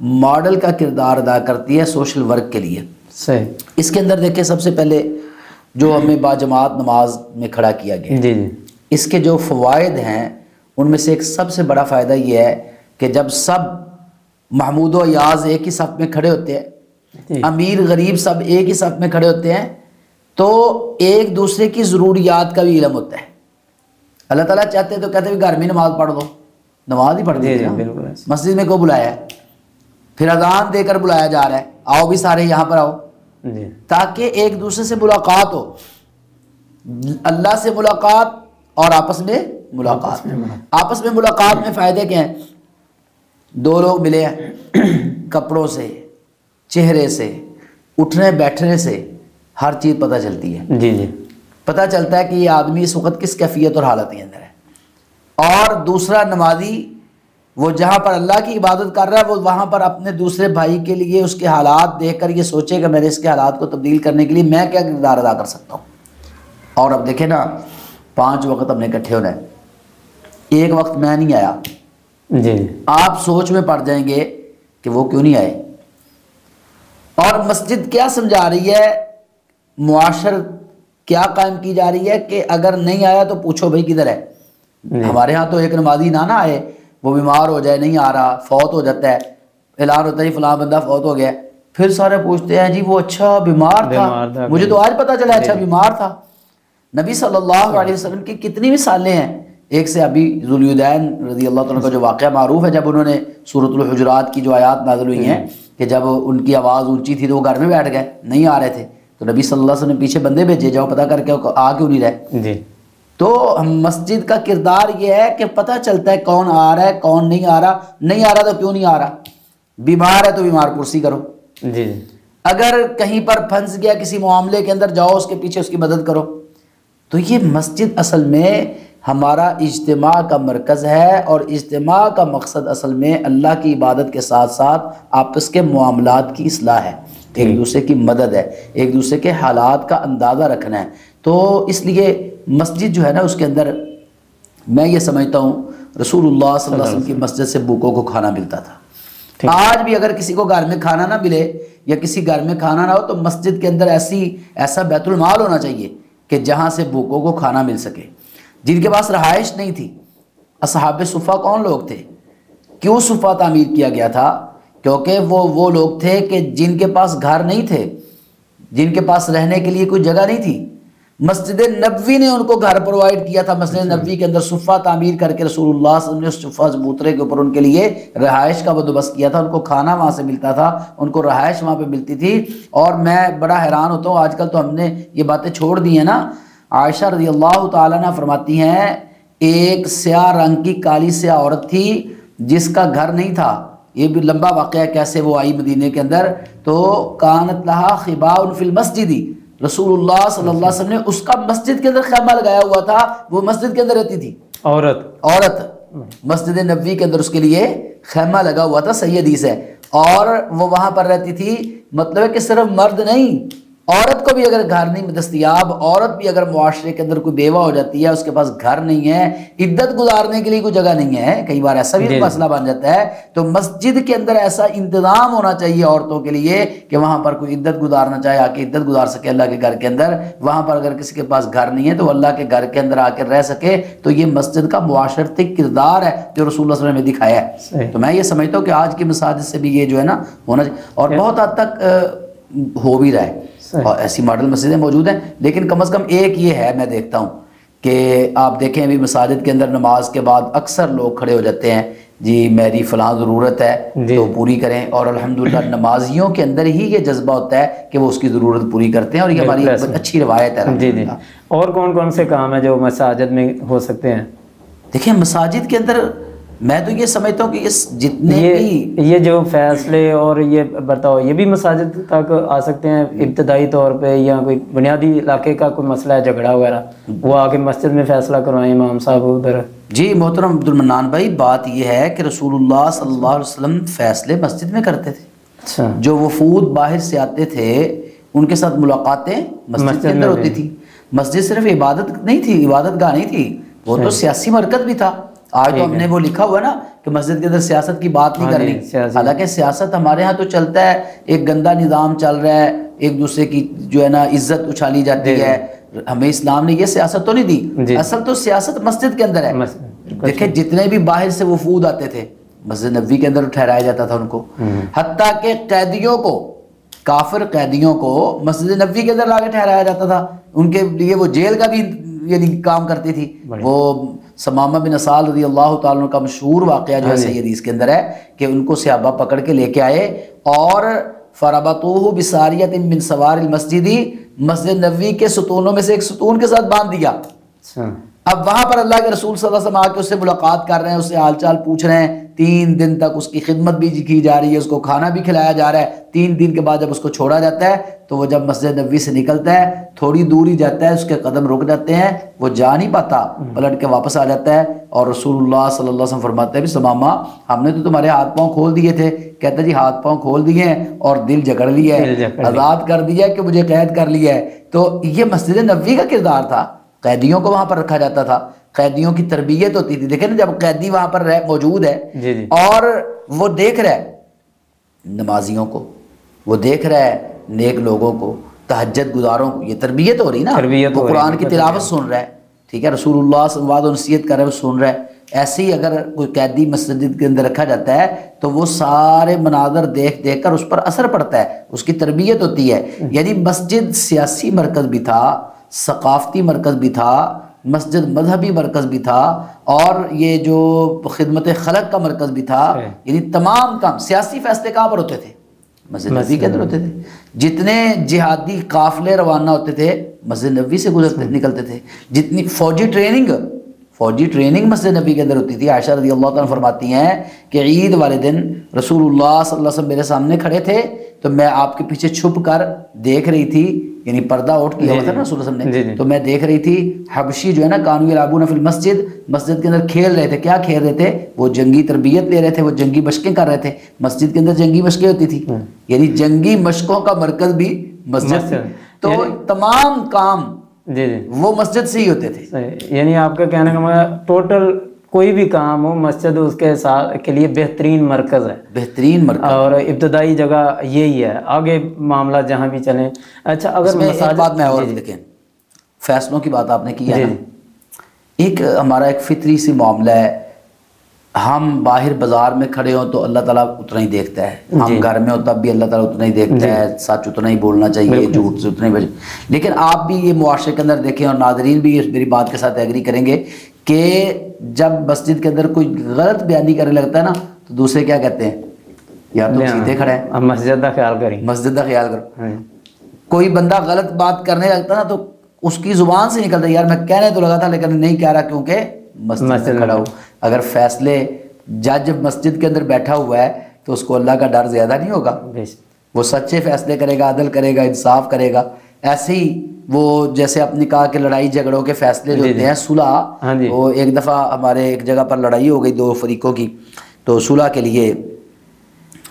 Model کا کردار ادا کرتی ہے سوشل ورک کے لیے۔ صحیح۔ اس کے اندر دیکھیں سب سے پہلے جو ہمیں باجماعت نماز میں کھڑا کیا گیا، جی جی، اس کے جو فوائد ہیں ان میں سے ایک سب سے بڑا فائدہ یہ ہے کہ جب سب محمود و ایاز ایک ہی صف میں کھڑے ہوتے ہیں، امیر غریب سب ایک ہی صف میں کھڑے ہوتے ہیں، تو ایک دوسرے کی ضروریات کا بھی علم ہوتا ہے۔ اللہ تعالیٰ چاہتے ہیں تو کہتے ہیں گھر میں نماز پڑھ دو، نماز ہی پڑھ دی، مسجد میں کو بلایا ہے، پھر اذان دے کر بلایا جا رہا ہے، آؤ بھی سارے یہاں پر آؤ، تاکہ ایک دوسرے سے ملاقات ہو، اللہ سے ملاقات اور آپس میں ملاقات۔ آپس میں ملاقات میں فائدے کیا ہیں؟ دو لوگ ملے ہیں، کپڑوں سے، چہرے سے، اٹھنے بیٹھنے سے ہر چیز پتہ چلتی ہے۔ جی جی، پتہ چلتا ہے کہ یہ آدمی اس وقت کس کیفیت اور حالت کے اندر ہے۔ اور دوسرا نمازی وہ جہاں پر اللہ کی عبادت کر رہا ہے، وہ وہاں پر اپنے دوسرے بھائی کے لیے اس کے حالات دیکھ کر یہ سوچے کہ میں نے اس کے حالات کو تبدیل کرنے کے لیے میں کیا کردار ادا کر سکتا ہوں۔ اور اب دیکھیں نا، 5 وقت ہم نے اکٹھے ہونا ہے، ایک وقت میں نہیں آیا، جی آپ سوچ میں پڑ جائیں گے کہ وہ کیوں نہیں آئے۔ اور مسجد کیا سمجھا رہی ہے، معاشرت کیا قائم کی جا رہی ہے کہ اگر نہیں آیا تو پوچھو بھائی کدھر ہے۔ ہمارے ہاں تو ایک نمازی نہ آئے، وہ بیمار ہو جائے، نہیں آ رہا، فوت ہو جاتا ہے، اعلان ہوتا ہے فلاں بندہ فوت ہو گیا، پھر سارے پوچھتے ہیں جی وہ اچھا بیمار تھا، مجھے تو آج پتا چلا اچھا بیمار تھا۔ نبی صلی اللہ علیہ وسلم کی کتنی مثالیں ہیں۔ ایک سے ابھی ذوالدین رضی اللہ تعالیٰ کا جو واقعہ معروف ہے، جب انہوں نے سورۃ الحجرات کی جو آیات نازل ہوئی ہیں کہ جب ان کی آواز اونچی تھی تو وہ گھر میں بیٹھ گئے، نہیں آ رہے تھے، تو نبی صلی اللہ علیہ وسلم نے پیچھے بندے بھیجے، جاؤ پتہ کر کے آ کیوں نہیں رہے۔ جی، تو مسجد کا کردار یہ ہے کہ پتہ چلتا ہے کون آ رہا ہے کون نہیں آ رہا، نہیں آ رہا تو کیوں نہیں آ رہا، بیمار ہے تو بیمار پرسی کرو، جی اگر کہیں پر پھنس گیا کسی معاملے کے اندر جاؤ اس کے پیچھے اس کی مدد کرو۔ تو یہ مسجد اصل میں ہمارا اجتماع کا مرکز ہے، اور اجتماع کا مقصد اصل میں اللہ کی عبادت کے ساتھ ساتھ آپس کے معاملات کی اصلاح ہے، ایک دوسرے کی مدد ہے، ایک دوسرے کے حالات کا اندازہ رکھنا ہے۔ تو اس لیے مسجد جو ہے نا، اس کے اندر میں یہ سمجھتا ہوں رسول اللہ صلی اللہ علیہ وسلم کی مسجد سے بھوکوں کو کھانا ملتا تھا۔ آج بھی اگر کسی کو گھر میں کھانا نہ ملے یا کسی گھر میں کھانا نہ ہو تو مسجد کے اندر ایسا بیت المال ہونا چاہیے کہ جہاں سے بھوکوں کو کھانا مل سکے۔ جن کے پاس رہائش نہیں تھی، اصحاب صفہ کون لوگ تھے؟ کیوں صفہ تعمیر کیا گیا تھا؟ کیونکہ وہ لوگ تھے کہ جن کے پاس گھر نہیں تھے، جن کے پاس رہنے کے لیے کوئی جگہ نہیں تھی۔ مسجد نبوی نے ان کو گھر پرووائڈ کیا تھا، مسجد نبوی کے اندر صفہ تعمیر کر کے رسول اللہ صلی اللہ علیہ وسلم نے اس صفہ چبوترے کے اوپر ان کے لیے رہائش کا بندوبست کیا تھا، ان کو کھانا وہاں سے ملتا تھا، ان کو رہائش وہاں پہ ملتی تھی۔ اور میں بڑا حیران ہوتا ہوں، آج کل تو ہم نے یہ باتیں چھوڑ دی ہیں نا۔ عائشہ رضی اللہ تعالیٰ عنہ فرماتی ہیں ایک سیاہ رنگ کی کالی سیاہ عورت تھی جس کا گھر نہیں تھا، یہ بھی لمبا واقعہ ہے کیسے وہ آئی مدینے کے اندر، تو کانت لہا خباء فی المسجد، رسول اللہ صلی اللہ علیہ وسلم نے اس کا مسجد کے اندر خیمہ لگایا ہوا تھا، وہ مسجد کے اندر رہتی تھی، عورت مسجد نبوی کے اندر اس کے لیے خیمہ لگا ہوا تھا، صحیح حدیث ہے، اور وہ وہاں پر رہتی تھی۔ مطلب ہے کہ صرف مرد نہیں، عورت کو بھی اگر گھر نہیں دستیاب، عورت بھی اگر معاشرے کے اندر کوئی بیوہ ہو جاتی ہے، اس کے پاس گھر نہیں ہے، عدت گزارنے کے لیے کوئی جگہ نہیں ہے، کئی بار ایسا بھی مسئلہ بن جاتا ہے، تو مسجد کے اندر ایسا انتظام ہونا چاہیے عورتوں کے لیے کہ وہاں پر کوئی عدت گزارنا چاہے آ کے عدت گزار سکے اللہ کے گھر کے اندر۔ وہاں پر اگر کسی کے پاس گھر نہیں ہے تو اللہ کے گھر کے اندر آ کے رہ سکے، تو یہ مسجد کا معاشرتی کردار ہے جو رسول اللہ صلی اللہ علیہ وسلم نے دکھایا ہے۔ تو میں یہ سمجھتا ہوں کہ آج کی مساجد سے بھی یہ جو ہے نا ہونا چاہیے، اور بہت حد تک ہو بھی رہا ہے، اور ایسی ماڈل مسجدیں موجود ہیں، لیکن کم از کم ایک یہ ہے میں دیکھتا ہوں کہ آپ دیکھیں ابھی مساجد کے اندر نماز کے بعد اکثر لوگ کھڑے ہو جاتے ہیں، جی میری فلاں ضرورت ہے تو پوری کریں، اور الحمدللہ نمازیوں کے اندر ہی یہ جذبہ ہوتا ہے کہ وہ اس کی ضرورت پوری کرتے ہیں، اور یہ ہماری اچھی روایت ہے۔ جی جی، اور کون کون سے کام ہیں جو مساجد میں ہو سکتے ہیں؟ دیکھیں مساجد کے اندر میں تو یہ سمجھتا ہوں کہ اس جتنے بھی یہ جو فیصلے اور یہ برتاؤ یہ بھی مساجد تک آ سکتے ہیں ابتدائی طور پہ، یا کوئی بنیادی علاقے کا کوئی مسئلہ ہے جھگڑا وغیرہ، وہ آ کے مسجد میں فیصلہ کروائیں امام صاحب ادھر؟ جی محترم عبد المنان بھائی، بات یہ ہے کہ رسول اللہ صلی اللہ علیہ وسلم فیصلے مسجد میں کرتے تھے۔ اچھا، جو وفود باہر سے آتے تھے ان کے ساتھ ملاقاتیں مسجد کے اندر ہوتی تھی۔ مسجد صرف عبادت نہیں تھی، عبادت گاہ نہیں تھی، وہ تو سیاسی مرکز بھی تھا۔ آج تو ہم نے وہ لکھا ہوا ہے نا کہ مسجد کے اندر سیاست کی بات نہیں کرنی، حالانکہ سیاست ہمارے ہاں تو چلتا ہے، ایک گندا نظام چل رہا ہے، ایک دوسرے کی جو ہے نا عزت اچھالی جاتی ہے، ہمیں اسلام نے یہ سیاست تو نہیں دی، اصل تو سیاست مسجد کے اندر ہے۔ دیکھیں جتنے بھی باہر سے وفود آتے تھے مسجد نبوی کے اندر ٹھہرایا جاتا تھا ان کو، حتیٰ کہ قیدیوں کو، کافر قیدیوں کو مسجد نبوی کے اندر لا کے ٹھہرایا جاتا تھا، ان کے لیے وہ جیل کا بھی یعنی کام کرتی تھی۔ وہ ثمامہ بن اسال رضی اللہ تعالیٰ عنہ کا مشہور واقعہ جو ہے صحیح حدیث کے اندر ہے کہ ان کو صحابہ پکڑ کے لے کے آئے اور فربطوہ بساریۃ من سوار المسجد، مسجد نبوی کے ستونوں میں سے ایک ستون کے ساتھ باندھ دیا۔ اب وہاں پر اللہ کے رسول صلی اللہ علیہ وسلم آ کے اس سے ملاقات کر رہے ہیں، اس سے حال چال پوچھ رہے ہیں، 3 دن تک اس کی خدمت بھی کی جا رہی ہے، اس کو کھانا بھی کھلایا جا رہا ہے۔ 3 دن کے بعد جب اس کو چھوڑا جاتا ہے تو وہ جب مسجد نبوی سے نکلتا ہے تھوڑی دور ہی جاتا ہے، اس کے قدم رک جاتے ہیں، وہ جا نہیں پاتا، پلٹ کے واپس آ جاتا ہے، اور رسول اللہ صلی اللہ علیہ وسلم فرماتے ہیں بھی ثمامہ ہم نے تو تمہارے ہاتھ پاؤں کھول دیے تھے، کہتا جی ہاتھ پاؤں کھول دیے ہیں اور دل جکڑ لیا ہے، آزاد کر دیا ہے کہ مجھے قید کر لیا ہے۔ تو یہ مسجد نبوی کا کردار تھا، قیدیوں کو وہاں پر رکھا جاتا تھا، قیدیوں کی تربیت ہوتی تھی۔ دیکھیں نا جب قیدی وہاں پر موجود ہے اور وہ دیکھ رہا ہے نمازیوں کو، وہ دیکھ رہا ہے نیک لوگوں کو، تہجد گزاروں کو، یہ تربیت ہو رہی نا، وہ قرآن کی تلاوت سن رہا ہے، ٹھیک ہے، رسول اللہ صلی اللہ علیہ وسلم نصیحت کر رہے ہیں، وہ سن رہا ہے۔ ایسے ہی اگر کوئی قیدی مسجد کے اندر رکھا جاتا ہے تو وہ سارے مناظر دیکھ دیکھ کر اس پر اثر پڑتا ہے، اس کی تربیت ہوتی ہے۔ یعنی مسجد سیاسی مرکز بھی تھا، ثقافتی مرکز بھی تھا، مسجد مذہبی مرکز بھی تھا، اور یہ جو خدمت خلق کا مرکز بھی تھا۔ یعنی تمام کام، سیاسی فیصلے کہاں پر ہوتے تھے؟ مسجد نبوی کے اندر ہوتے تھے۔ جتنے جہادی قافلے روانہ ہوتے تھے مسجد نبوی سے نکلتے تھے، جتنی فوجی ٹریننگ مسجد نبی کے اندر ہوتی تھی۔ عائشہ رضی اللہ تعالیٰ فرماتی ہیں کہ عید والے دن رسول اللہ صلی اللہ علیہ وسلم میرے سامنے کھڑے تھے تو میں آپ کے پیچھے چھپ کر دیکھ رہی تھی، یعنی پردہ اٹھ کیا ہوا تھا نا رسول اللہ صلی اللہ علیہ وسلم نے، تو میں دیکھ رہی تھی حبشی جو ہے نا کانوا یلعبون فی المسجد، مسجد کے اندر کھیل رہے تھے۔ کیا کھیل رہے تھے؟ وہ جنگی تربیت لے رہے تھے، وہ جنگی مشقیں کر رہے تھے۔ مسجد کے اندر جنگی مشقیں ہوتی تھی، یعنی جنگی مشقوں کا مرکز بھی مسجد، تو تمام کام وہ مسجد سے ہی ہوتے تھے۔ یعنی آپ کا کہنے کا مطلب ٹوٹل کوئی بھی کام ہو مسجد اس کے ساتھ کے لیے بہترین مرکز ہے، بہترین مرکز، اور ابتدائی جگہ یہی ہے، آگے معاملہ جہاں بھی چلیں۔ اچھا اگر ایک بات میں اور دیکھیں، فیصلوں کی بات آپ نے کی ہے نا، ایک ہمارا ایک فطری سی معاملہ ہے، ہم باہر بازار میں کھڑے ہوں تو اللہ تعالیٰ اتنا ہی دیکھتا ہے، ہم گھر میں ہو تب بھی اللہ تعالیٰ اتنا ہی دیکھتا ہے، سچ اتنا ہی بولنا چاہیے، جھوٹ سے اتنا ہی بچ۔ لیکن آپ بھی یہ معاشرے کے اندر دیکھیں، اور ناظرین بھی میری بات کے ساتھ ایگری کریں گے کہ جب مسجد کے اندر کوئی غلط بیانی کرنے لگتا ہے نا تو دوسرے کیا کہتے ہیں؟ یار تم سیدھے کھڑے ہیں، مسجد کا خیال کریں، مسجد کا خیال کرو۔ کوئی بندہ غلط بات کرنے لگتا ہے نا تو اس کی زبان سے نکلتا ہے یار میں کہنے تو لگا تھا لیکن نہیں کہہ رہا کیونکہ مسجد میں کھڑا ہو۔ اگر فیصلے جج مسجد کے اندر بیٹھا ہوا ہے تو اس کو اللہ کا ڈر زیادہ نہیں ہوگا، وہ سچے فیصلے کرے گا، عدل کرے گا، انصاف کرے گا۔ ایسے ہی وہ جیسے آپ نے کہا کہ لڑائی جھگڑوں کے فیصلے جو ہوتے ہیں، صلح، وہ ایک دفعہ ہمارے ایک جگہ پر لڑائی ہو گئی 2 فریقوں کی، تو صلح کے لیے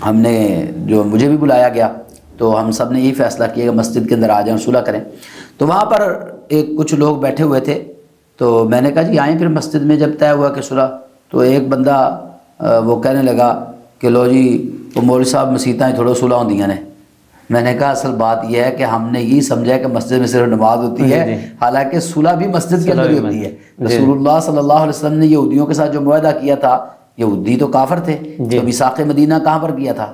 ہم نے جو مجھے بھی بلایا گیا تو ہم سب نے یہی فیصلہ کیا کہ مسجد کے اندر آ جائیں، صلح کریں۔ تو وہاں پر کچھ لوگ بیٹھے ہوئے تھے تو میں نے کہا جی آئیں پھر مسجد میں۔ جب طے ہوا کہ صلح، تو ایک بندہ وہ کہنے لگا کہ لو جی وہ مولوی صاحب مسیتاں تھوڑا صلح ہوندیاں نے۔ میں نے کہا اصل بات یہ ہے کہ ہم نے یہی سمجھا کہ مسجد میں صرف نماز ہوتی ہے، حالانکہ صلح بھی مسجد کے اندر ہی ہوتی ہے۔ رسول اللہ صلی اللہ علیہ وسلم نے یہودیوں کے ساتھ جو معاہدہ کیا تھا، یہودی تو کافر تھے، تو میثاق مدینہ کہاں پر کیا تھا؟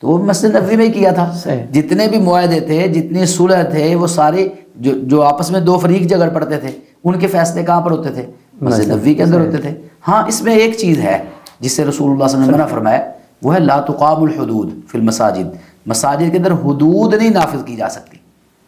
تو وہ مسجد نبوی میں ہی کیا تھا۔ جتنے بھی معاہدے تھے، جتنے صلح تھے، وہ سارے جو آپس میں 2 فریق جھگڑ پڑتے تھے ان کے فیصلے کہاں پر ہوتے تھے؟ مسجد نبوی کے اندر ہوتے تھے۔ ہاں اس میں ایک چیز ہے جس سے رسول اللہ صلی اللہ علیہ وسلم نے منع فرمایا، وہ ہے لا تقام الحدود فی المساجد، مساجد کے اندر حدود نہیں نافذ کی جا سکتی۔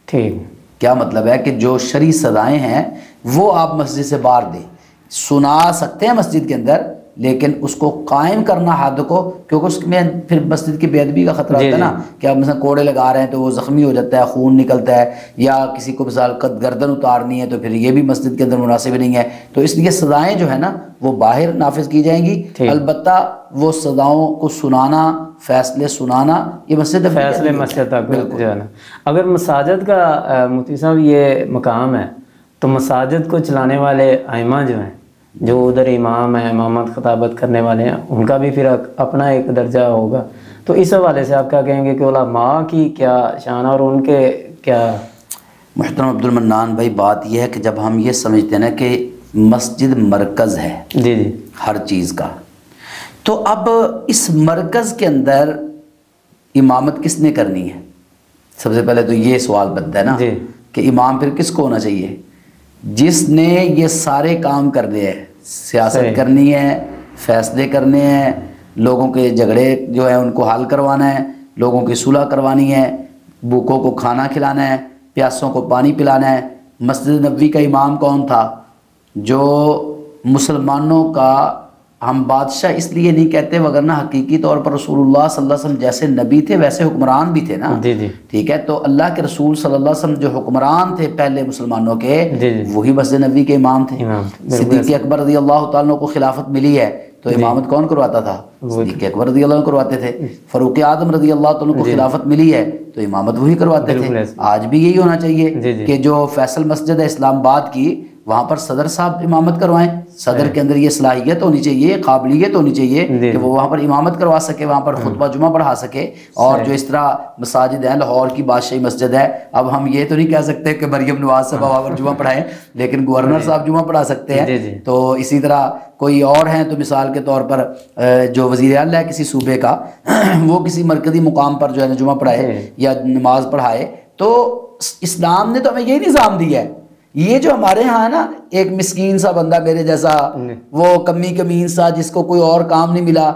ٹھیک، کیا مطلب ہے کہ جو شرعی سزائیں ہیں وہ آپ مسجد سے باہر دیں، سنا سکتے ہیں مسجد کے اندر، لیکن اس کو قائم کرنا حد کو، کیونکہ اس میں پھر مسجد کی بے ادبی کا خطرہ ہوتا ہے نا، کہ آپ مثلا کوڑے لگا رہے ہیں تو وہ زخمی ہو جاتا ہے، خون نکلتا ہے، یا کسی کو مثال گردن اتارنی ہے تو پھر یہ بھی مسجد کے اندر مناسب نہیں ہے۔ تو اس لیے سزائیں جو ہے نا وہ باہر نافذ کی جائیں گی، البتہ وہ سزاؤں کو سنانا، فیصلے سنانا، یہ مسجد فیصلے مسجد تک جو ہے نا۔ اگر مساجد کا مفتی صاحب یہ مقام ہے تو مساجد کو چلانے والے ائمہ جو ہیں جو ادھر امام ہیں، امامت خطابت کرنے والے ہیں، ان کا بھی پھر اپنا ایک درجہ ہوگا. تو اس حوالے سے آپ کیا کہیں گے کہ علماء کی کیا شان اور ان کے کیا؟ محترم عبد المنان بھائی، بات یہ ہے کہ جب ہم یہ سمجھتے ہیں نا کہ مسجد مرکز ہے جی جی ہر چیز کا، تو اب اس مرکز کے اندر امامت کس نے کرنی ہے؟ سب سے پہلے تو یہ سوال بنتا ہے نا جی کہ امام پھر کس کو ہونا چاہیے؟ جس نے یہ سارے کام کرنے ہیں، سیاست کرنی ہے، فیصلے کرنے ہیں، لوگوں کے جھگڑے جو ہیں ان کو حل کروانا ہے، لوگوں کی صلح کروانی ہے، بھوکوں کو کھانا کھلانا ہے، پیاسوں کو پانی پلانا ہے. مسجد نبوی کا امام کون تھا؟ جو مسلمانوں کا ہم بادشاہ اس لیے نہیں کہتے، وگرنہ حقیقی طور پر رسول اللہ صلی اللہ علیہ وسلم جیسے نبی تھے ویسے حکمران بھی تھے نا. جی جی ٹھیک ہے، تو اللہ کے رسول صلی اللہ علیہ وسلم جو حکمران تھے پہلے مسلمانوں کے، جی جی وہی مسجد نبوی کے امام تھے. امام صدیق اکبر رضی اللہ تعالیٰ کو خلافت ملی ہے تو امامت کون کرواتا تھا؟ صدیق اکبر رضی اللہ عنہ کرواتے تھے. فاروق اعظم رضی اللہ تعالیٰ کو خلافت ملی ہے تو امامت وہی کرواتے تھے. آج بھی یہی ہونا چاہیے کہ جو فیصل مسجد ہے اسلام آباد کی، وہاں پر صدر صاحب امامت کروائیں. صدر کے اندر یہ صلاحیت ہونی چاہیے، قابلیت ہونی چاہیے کہ وہ وہاں پر امامت کروا سکے، وہاں پر خطبہ جمعہ پڑھا سکے. اور جو اس طرح مساجد ہیں، لاہور کی بادشاہی مسجد ہے، اب ہم یہ تو نہیں کہہ سکتے کہ مریم نواز صاحب وہاں پر جمعہ پڑھائیں، لیکن گورنر صاحب جمعہ پڑھا سکتے ہیں. تو اسی طرح کوئی اور ہیں تو مثال کے طور پر جو وزیر اعلیٰ ہے کسی صوبے کا، وہ کسی مرکزی مقام پر جو ہے جمعہ پڑھائے یا نماز پڑھائے. تو اسلام نے تو ہمیں یہی نظام دیا ہے. یہ جو ہمارے ہاں ہے نا، ایک مسکین سا بندہ میرے جیسا، وہ کمی کمین سا، جس کو کوئی اور کام نہیں ملا،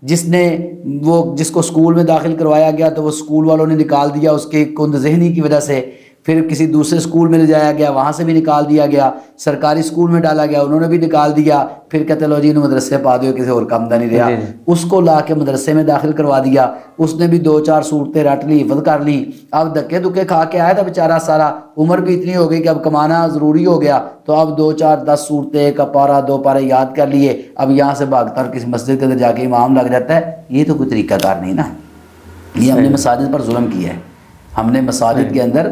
جس کو اسکول میں داخل کروایا گیا تو وہ اسکول والوں نے نکال دیا اس کے کند ذہنی کی وجہ سے، پھر کسی دوسرے اسکول میں لے جایا گیا، وہاں سے بھی نکال دیا گیا، سرکاری اسکول میں ڈالا گیا، انہوں نے بھی نکال دیا، پھر کہتے لو جی انہوں مدرسے پا دو، کسی اور کام نہیں رہا. اس کو لا کے مدرسے میں داخل کروا دیا، اس نے بھی 2-4 صورتیں رٹ لی، حفظ کر لی. اب دھکے دکے کھا کے آیا تھا بیچارہ سارا، عمر بھی اتنی ہو گئی کہ اب کمانا ضروری ہو گیا، تو اب 2-4-10 صورتیں کا پارا 2 پارے یاد کر لیے، اب یہاں سے بھاگتا اور کسی مسجد کے اندر جا کے امام لگ جاتا ہے. یہ تو کوئی طریقہ کار نہیں نا. یہ ہم نے مساجد پر ظلم کیا ہے، ہم نے مساجد کے اندر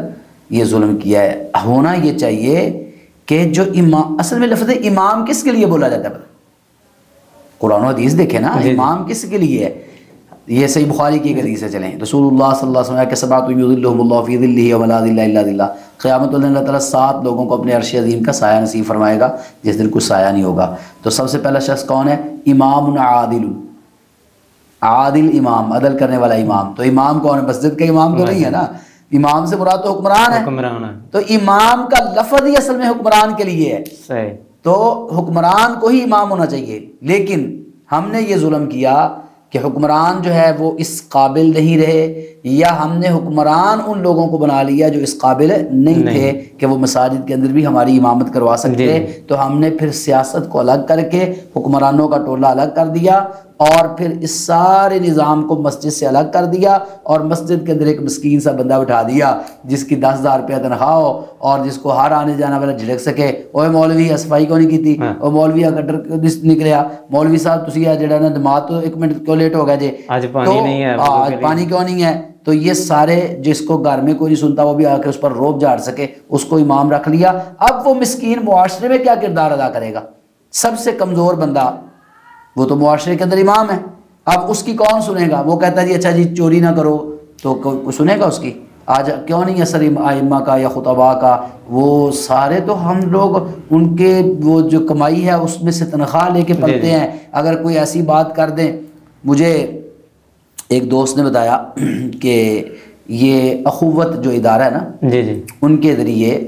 یہ ظلم کیا ہے. ہونا یہ چاہیے کہ جو امام، اصل میں لفظ امام کس کے لیے بولا جاتا ہے؟ قرآن و حدیث دیکھیں نا، امام کس کے لیے ہے؟ یہ صحیح بخاری کی ایک حدیث سے چلیں، رسول اللہ صلی اللہ علیہ وسلم کہ سبعۃ یظلھم اللہ فی ظلہ یوم لا ظل الا ظلہ. قیامت والدین اللہ تعالیٰ 7 لوگوں کو اپنے عرش عظیم کا سایہ نصیب فرمائے گا جس دن کوئی سایہ نہیں ہوگا. تو سب سے پہلا شخص کون ہے؟ امام عادل. عادل امام، عدل کرنے والا امام. تو امام کون ہے؟ مسجد کا امام تو نہیں ہے نا، امام سے مراد تو حکمران ہے. تو امام کا لفظ ہی اصل میں حکمران کے لیے ہے، تو حکمران کو ہی امام ہونا چاہیے. لیکن ہم نے یہ ظلم کیا کہ حکمران جو ہے وہ اس قابل نہیں رہے، یا ہم نے حکمران ان لوگوں کو بنا لیا جو اس قابل نہیں تھے کہ وہ مساجد کے اندر بھی ہماری امامت کروا سکتے. تو ہم نے پھر سیاست کو الگ کر کے حکمرانوں کا ٹولہ الگ کر دیا، اور پھر اس سارے نظام کو مسجد سے الگ کر دیا، اور مسجد کے اندر ایک مسکین سا بندہ بٹھا دیا جس کی 10,000 روپیہ تنخواہ ہو، اور جس کو ہر آنے جانا والا جھڑک سکے. اوے مولوی صفائی کیوں نہیں کی تھی؟ او مولوی گٹر نکلیا، مولوی صاحب تسی جڑا نا جماعت تو 1 منٹ کیوں لیٹ ہو گیا جی، آج پانی نہیں ہے، آج پانی کیوں نہیں ہے؟ تو یہ سارے جس کو گھر میں کوئی نہیں سنتا وہ بھی آ کے اس پر روب جھاڑ سکے، اس کو امام رکھ لیا. اب وہ مسکین معاشرے میں کیا کردار ادا کرے گا؟ سب سے کمزور بندہ وہ تو معاشرے کے اندر امام ہے. اب اس کی کون سنے گا؟ وہ کہتا ہے جی اچھا جی چوری نہ کرو، تو کوئی سنے گا اس کی؟ آج کیوں نہیں اثر ائمہ کا یا خطباء کا؟ وہ سارے تو ہم لوگ ان کے وہ جو کمائی ہے اس میں سے تنخواہ لے کے پلتے ہیں. اگر کوئی ایسی بات کر دیں، مجھے ایک دوست نے بتایا کہ یہ اخوت جو ادارہ ہے نا، ان کے ذریعے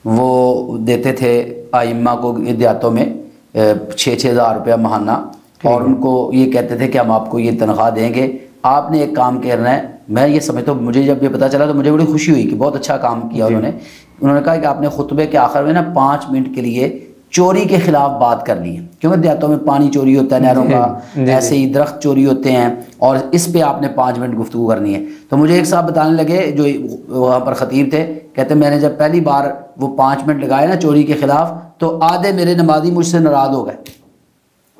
وہ دیتے تھے ائمہ کو دیہاتوں میں 6-6 ہزار روپیہ ماہانہ، اور ان کو یہ کہتے تھے کہ ہم آپ کو یہ تنخواہ دیں گے، آپ نے ایک کام کرنا ہے. میں یہ سمجھتا ہوں، مجھے جب یہ پتہ چلا تو مجھے بڑی خوشی ہوئی کہ بہت اچھا کام کیا انہوں نے کہا کہ آپ نے خطبے کے آخر میں نا 5 منٹ کے لیے چوری کے خلاف بات کرنی ہے، کیونکہ دیہاتوں میں پانی چوری ہوتا ہے نہروں کا، ایسے ہی درخت چوری ہوتے ہیں، اور اس پہ آپ نے 5 منٹ گفتگو کرنی ہے. تو مجھے ایک صاحب بتانے لگے جو وہاں پر خطیب تھے، کہتے میں نے جب پہلی بار وہ 5 منٹ لگائے نا چوری کے خلاف، تو آدھے میرے نمازی مجھ سے ناراض ہو گئے.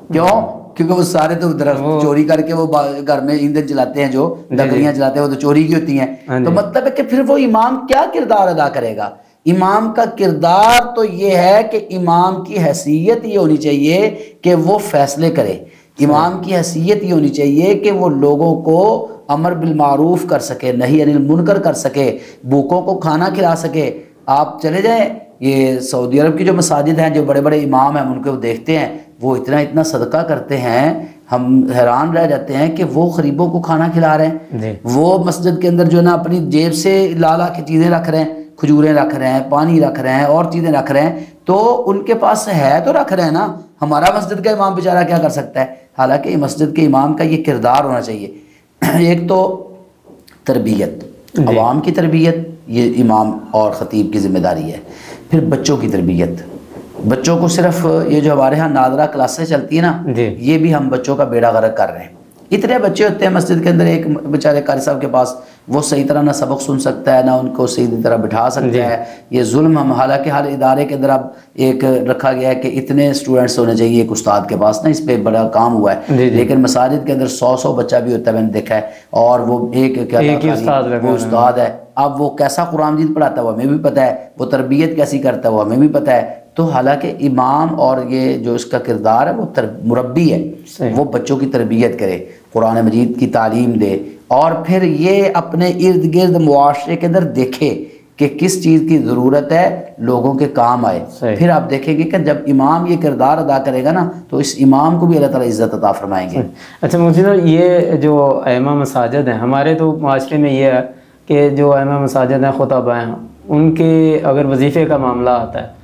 کیوں؟ کیونکہ وہ سارے تو درخت چوری کر کے وہ گھر میں ایندھن جلاتے ہیں، جو لکڑیاں جلاتے ہیں وہ تو چوری کی ہوتی ہیں. تو مطلب ہے کہ پھر وہ امام کیا کردار ادا کرے گا؟ امام کا کردار تو یہ ہے کہ امام کی حیثیت یہ ہونی چاہیے کہ وہ فیصلے کرے، امام کی حیثیت یہ ہونی چاہیے کہ وہ لوگوں کو امر بالمعروف کر سکے، نہی عن المنکر کر سکے، بھوکوں کو کھانا کھلا سکے۔ آپ چلے جائیں یہ سعودی عرب کی جو مساجد ہیں، جو بڑے بڑے امام ہیں ان کو دیکھتے ہیں، وہ اتنا صدقہ کرتے ہیں، ہم حیران رہ جاتے ہیں کہ وہ غریبوں کو کھانا کھلا رہے ہیں۔ وہ مسجد کے اندر جو ہے نا اپنی جیب سے لا کے چیزیں رکھ رہے ہیں، کھجوریں رکھ رہے ہیں، پانی رکھ رہے ہیں، اور چیزیں رکھ رہے ہیں، تو ان کے پاس ہے تو رکھ رہے ہیں نا، ہمارا مسجد کا امام بیچارہ کیا کر سکتا ہے؟ حالانکہ مسجد کے امام کا یہ کردار ہونا چاہیے۔ ایک تو تربیت، عوام کی تربیت یہ امام اور خطیب کی ذمہ داری ہے۔ پھر بچوں کی تربیت، بچوں کو صرف یہ جو ہمارے ہاں ناظرہ کلاسیں چلتی ہیں نا، یہ بھی ہم بچوں کا بیڑا غرق کر رہے ہیں۔ اتنے بچے ہوتے ہیں مسجد کے اندر، ایک بیچارے قاری صاحب کے پاس، وہ صحیح طرح نہ سبق سن سکتا ہے، نہ ان کو صحیح طرح بٹھا سکتا ہے۔ یہ ظلم ہم، حالانکہ ہر ادارے کے اندر اب ایک رکھا گیا ہے کہ اتنے اسٹوڈنٹس ہونے چاہیے ایک استاد کے پاس نا، اس پہ بڑا کام ہوا ہے، لیکن مساجد کے اندر 100 بچہ بھی ہوتا ہے، میں نے دیکھا ہے، اور وہ ایک وہ استاد ہے۔ اب وہ کیسا قرآن مجید پڑھاتا ہے وہ ہمیں بھی پتہ ہے، وہ تربیت کیسی کرتا ہے وہ ہمیں بھی پتہ ہے۔ تو حالانکہ امام اور یہ جو اس کا کردار ہے وہ مربی ہے، وہ بچوں کی تربیت کرے، قرآن مجید کی تعلیم دے، اور پھر یہ اپنے ارد گرد معاشرے کے اندر دیکھے کہ کس چیز کی ضرورت ہے، لوگوں کے کام آئے۔ پھر آپ دیکھیں گے کہ جب امام یہ کردار ادا کرے گا نا تو اس امام کو بھی اللہ تعالیٰ عزت عطا فرمائیں گے۔ اچھا مفتی صاحب، یہ جو ائمہ مساجد ہیں ہمارے تو معاشرے میں یہ ہے کہ جو ائمہ مساجد ہیں، خطبہ ہیں، ان کے اگر وظیفے کا معاملہ آتا ہے